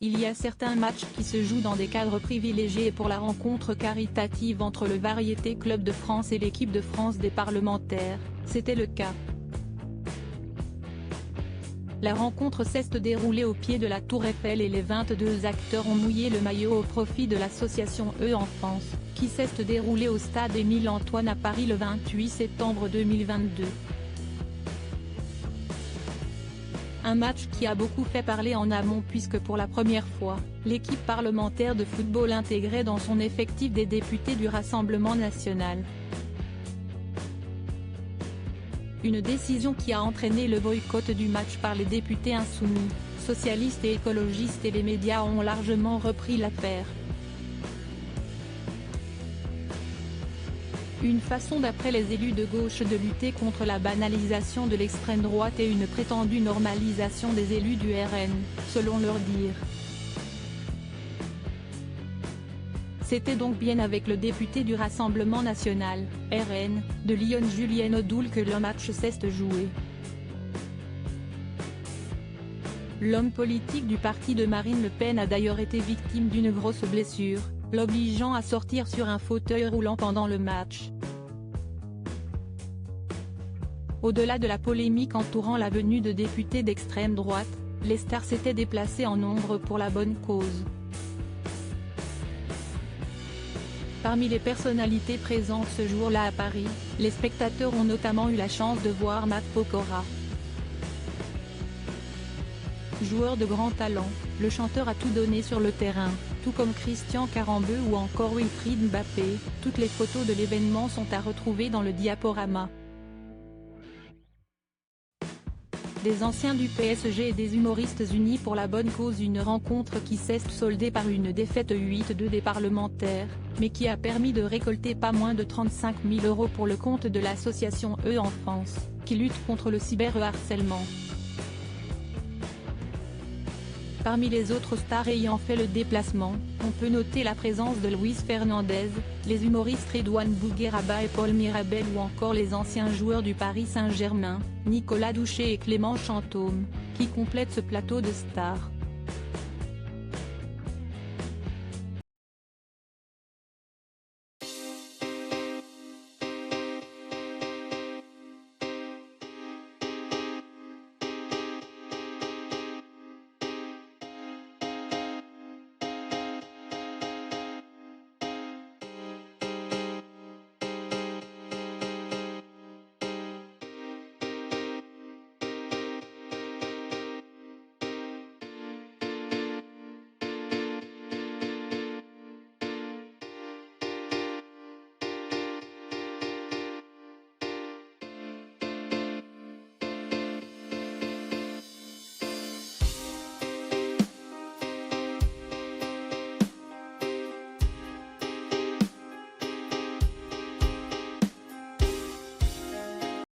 Il y a certains matchs qui se jouent dans des cadres privilégiés et pour la rencontre caritative entre le Variété Club de France et l'équipe de France des parlementaires, c'était le cas. La rencontre s'est déroulée au pied de la Tour Eiffel et les 22 acteurs ont mouillé le maillot au profit de l'association E-Enfance, qui s'est déroulée au stade Émile-Antoine à Paris le 28 septembre 2022. Un match qui a beaucoup fait parler en amont puisque pour la première fois, l'équipe parlementaire de football intégrait dans son effectif des députés du Rassemblement national. Une décision qui a entraîné le boycott du match par les députés insoumis, socialistes et écologistes, et les médias ont largement repris l'affaire. Une façon d'après les élus de gauche de lutter contre la banalisation de l'extrême droite et une prétendue normalisation des élus du RN, selon leur dire. C'était donc bien avec le député du Rassemblement national, RN, de Lyon Julien Audoul que le match s'est joué. L'homme politique du parti de Marine Le Pen a d'ailleurs été victime d'une grosse blessure, l'obligeant à sortir sur un fauteuil roulant pendant le match. Au-delà de la polémique entourant la venue de députés d'extrême droite, les stars s'étaient déplacées en nombre pour la bonne cause. Parmi les personnalités présentes ce jour-là à Paris, les spectateurs ont notamment eu la chance de voir Matt Pokora. Joueur de grand talent, le chanteur a tout donné sur le terrain, tout comme Christian Carambeu ou encore Wilfried Mbappé. Toutes les photos de l'événement sont à retrouver dans le diaporama. Des anciens du PSG et des humoristes unis pour la bonne cause, une rencontre qui s'est soldée par une défaite 8-2 des parlementaires, mais qui a permis de récolter pas moins de 35 000 € pour le compte de l'association E-Enfance, qui lutte contre le cyberharcèlement. Parmi les autres stars ayant fait le déplacement, on peut noter la présence de Luis Fernandez, les humoristes Redouane Bougueraba et Paul Mirabel ou encore les anciens joueurs du Paris Saint-Germain, Nicolas Douchet et Clément Chantôme, qui complètent ce plateau de stars.